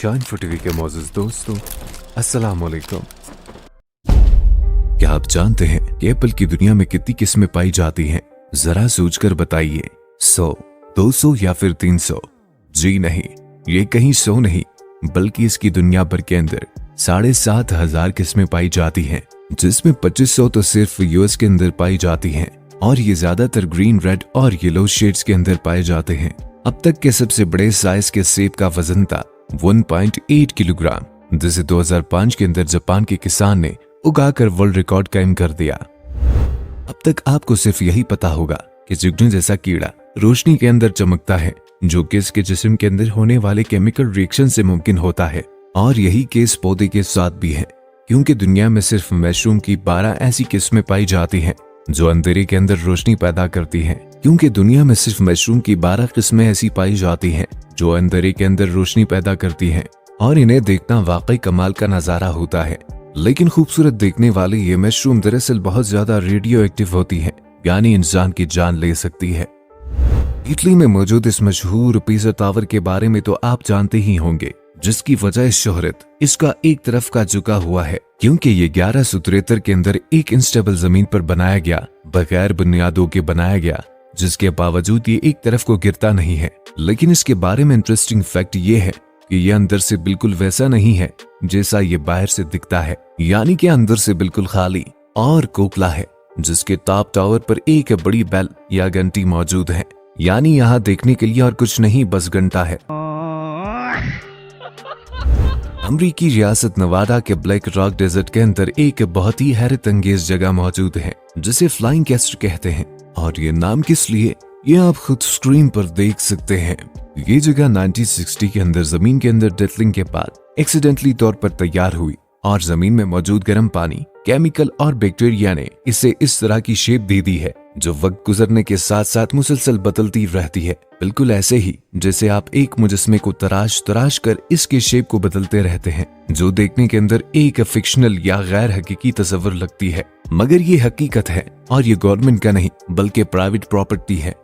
Shine TV के मौजूद दोस्तों, अस्सलाम वालेकुम। क्या आप जानते हैं कि एप्पल की दुनिया में कितनी किस्में पाई जाती हैं? जरा सोचकर बताइए। 100, 200 या फिर 300? जी नहीं, ये कहीं 100 नहीं, बल्कि इसकी दुनिया भर के अंदर 7,500 किस्में पाई जाती हैं, जिसमें 2500 तो सिर्फ यूएस के अंदर पाई जाती हैं और ये ज्यादातर ग्रीन, रेड और येलो शेड्स के अंदर पाए जाते हैं। अब तक के सबसे बड़े साइज के सेब का वजन था 1.8 किलोग्राम, जिसे 2005 के अंदर जापान के किसान ने उगाकर वर्ल्ड रिकॉर्ड कायम कर दिया। अब तक आपको सिर्फ यही पता होगा कि जुगनू जैसा कीड़ा रोशनी के अंदर चमकता है, जो कि इसके जिस्म के अंदर होने वाले केमिकल रिएक्शन से मुमकिन होता है। और यही केस पौधे के साथ भी है, क्योंकि दुनिया में सिर्फ मशरूम की 12 ऐसी किस्में पाई जाती हैं जो अंधेरे के अंदर रोशनी पैदा करती हैं। क्योंकि दुनिया में सिर्फ मशरूम की 12 किस्में ऐसी पाई जाती हैं जो अंधेरे के अंदर रोशनी पैदा करती हैं, और इन्हें देखना वाकई कमाल का नजारा होता है। लेकिन खूबसूरत देखने वाली ये मशरूम दरअसल बहुत ज्यादा रेडियो एक्टिव होती है, यानी इंसान की जान ले सकती है। इटली में मौजूद इस मशहूर पीसा टावर के बारे में तो आप जानते ही होंगे, जिसकी वजह शोहरत इसका एक तरफ का झुका हुआ है, क्योंकि ये 1173 के अंदर एक इंस्टेबल जमीन पर बनाया गया, बगैर बुनियादों के बनाया गया, जिसके बावजूद ये एक तरफ को गिरता नहीं है। लेकिन इसके बारे में इंटरेस्टिंग फैक्ट ये है कि ये अंदर से बिल्कुल वैसा नहीं है जैसा ये बाहर से दिखता है, यानी कि अंदर से बिल्कुल खाली और खोखला है, जिसके टॉप टावर पर एक बड़ी बेल या घंटी मौजूद है, यानी यहाँ देखने के लिए और कुछ नहीं, बस घंटा है। अमरीकी रियासत नवादा के ब्लैक रॉक डेजर्ट के अंदर एक बहुत ही हैरत अंगेज जगह मौजूद है, जिसे फ्लाइंग कैस्टर कहते हैं। और ये नाम किस लिए, ये आप खुद स्क्रीन पर देख सकते हैं। ये जगह 1960 के अंदर जमीन के अंदर डेटलिंग के बाद एक्सीडेंटली तौर पर तैयार हुई, और जमीन में मौजूद गर्म पानी, केमिकल और बैक्टीरिया ने इसे इस तरह की शेप दे दी है, जो वक्त गुजरने के साथ साथ मुसलसल बदलती रहती है। बिल्कुल ऐसे ही जैसे आप एक मुजस्मे को तराश तराश कर इसके शेप को बदलते रहते हैं, जो देखने के अंदर एक फिक्शनल या गैर हकीकी तस्वर लगती है, मगर ये हकीकत है और ये गवर्नमेंट का नहीं बल्कि प्राइवेट प्रॉपर्टी है।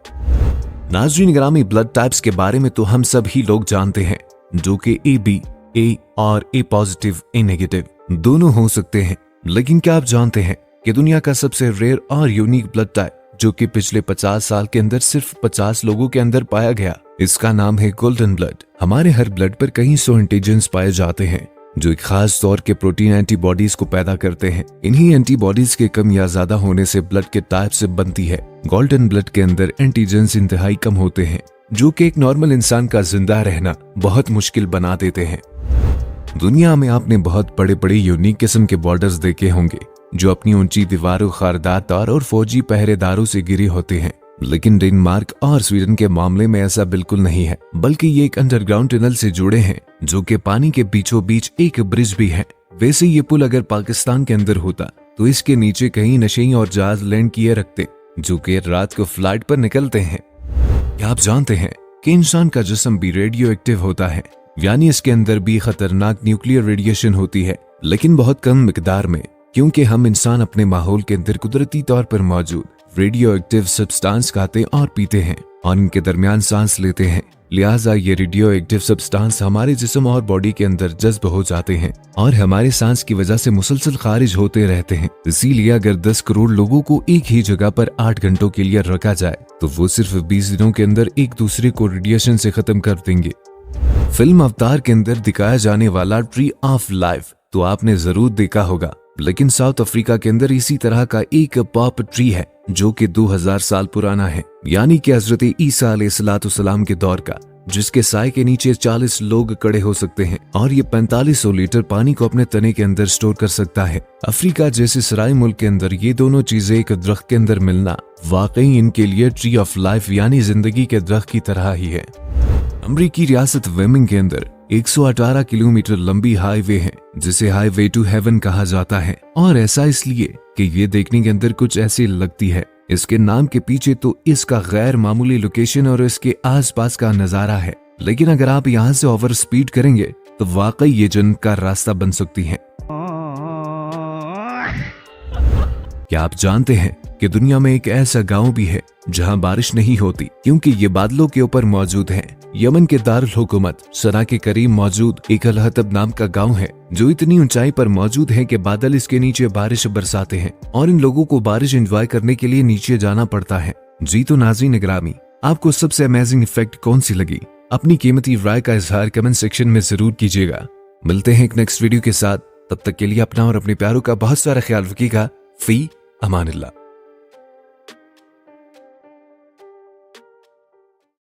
नाज़रीन ग्रामी, ब्लड टाइप्स के बारे में तो हम सब ही लोग जानते हैं, जो कि AB, A और A पॉजिटिव, A नेगेटिव दोनों हो सकते हैं। लेकिन क्या आप जानते हैं कि दुनिया का सबसे रेयर और यूनिक ब्लड टाइप, जो कि पिछले 50 साल के अंदर सिर्फ 50 लोगों के अंदर पाया गया, इसका नाम है गोल्डन ब्लड। हमारे हर ब्लड पर कई 100 एंटीजन्स पाए जाते हैं, जो एक खास तौर के प्रोटीन एंटीबॉडीज को पैदा करते हैं। इन्हीं एंटीबॉडीज के कम या ज्यादा होने से ब्लड के टाइप से बनती है। गोल्डन ब्लड के अंदर एंटीजन्स इंतहाई कम होते हैं, जो कि एक नॉर्मल इंसान का जिंदा रहना बहुत मुश्किल बना देते हैं। दुनिया में आपने बहुत बड़े बड़े यूनिक किस्म के बॉर्डर्स देखे होंगे, जो अपनी ऊंची दीवारों, खारदार तार और फौजी पहरेदारों से घिरे होते हैं। लेकिन डेनमार्क और स्वीडन के मामले में ऐसा बिल्कुल नहीं है, बल्कि ये एक अंडरग्राउंड टनल से जुड़े हैं, जो कि पानी के बीचों बीच एक ब्रिज भी है। वैसे ये पुल अगर पाकिस्तान के अंदर होता तो इसके नीचे कहीं नशे और जहाज लैंड किए रखते, जो कि रात को फ्लाइट पर निकलते हैं। क्या आप जानते हैं कि इंसान का जिस्म भी रेडियो एक्टिव होता है, यानी इसके अंदर भी खतरनाक न्यूक्लियर रेडिएशन होती है, लेकिन बहुत कम मिकदार में, क्योंकि हम इंसान अपने माहौल के अंदर कुदरती तौर पर मौजूद रेडियो एक्टिव सब्सटेंस खाते और पीते हैं और इनके दरमियान सांस लेते हैं। लिहाजा ये रेडियो एक्टिव सब्सटेंस हमारे जिस्म और बॉडी के अंदर जज्ब हो जाते हैं और हमारे सांस की वजह से मुसलसल खारिज होते रहते हैं। इसीलिए अगर 10 करोड़ लोगों को एक ही जगह पर 8 घंटों के लिए रखा जाए तो वो सिर्फ 20 दिनों के अंदर एक दूसरे को रेडिएशन से खत्म कर देंगे। फिल्म अवतार के अंदर दिखाया जाने वाला ट्री ऑफ लाइफ तो आपने जरूर देखा होगा, लेकिन साउथ अफ्रीका के अंदर इसी तरह का एक पॉप ट्री है, जो कि 2000 साल पुराना है, यानी कि हजरत ईसा अलैहिस्सलाम के दौर का, जिसके साए के नीचे 40 लोग खड़े हो सकते हैं और ये 4500 लीटर पानी को अपने तने के अंदर स्टोर कर सकता है। अफ्रीका जैसे सराय मुल्क के अंदर ये दोनों चीजें एक दरख्त के अंदर मिलना वाकई इनके लिए ट्री ऑफ लाइफ यानी जिंदगी के दरख्त की तरह ही है। अमरीकी रियासत वेमिंग के अंदर 118 किलोमीटर लंबी हाईवे है, जिसे हाईवे टू हेवन कहा जाता है, और ऐसा इसलिए कि ये देखने के अंदर कुछ ऐसी लगती है। इसके नाम के पीछे तो इसका गैर मामूली लोकेशन और इसके आसपास का नजारा है, लेकिन अगर आप यहाँ से ओवर स्पीड करेंगे तो वाकई ये जन्नत का रास्ता बन सकती है। क्या आप जानते हैं कि दुनिया में एक ऐसा गांव भी है जहां बारिश नहीं होती, क्योंकि ये बादलों के ऊपर मौजूद है। यमन के दारुल हुकूमत सना के करीब मौजूद एक अल-हतब नाम का गांव है, जो इतनी ऊंचाई पर मौजूद है कि बादल इसके नीचे बारिश बरसाते हैं और इन लोगों को बारिश एंजॉय करने के लिए नीचे जाना पड़ता है। जी तो नाज़रीन ग्रामी, आपको सबसे अमेजिंग इफेक्ट कौन सी लगी? अपनी कीमती राय का इजहार कमेंट सेक्शन में जरूर कीजिएगा। मिलते हैं एक नेक्स्ट वीडियो के साथ, तब तक के लिए अपना और अपने प्यारों का बहुत सारा ख्याल रखिएगा। फी अमानिल्लाह।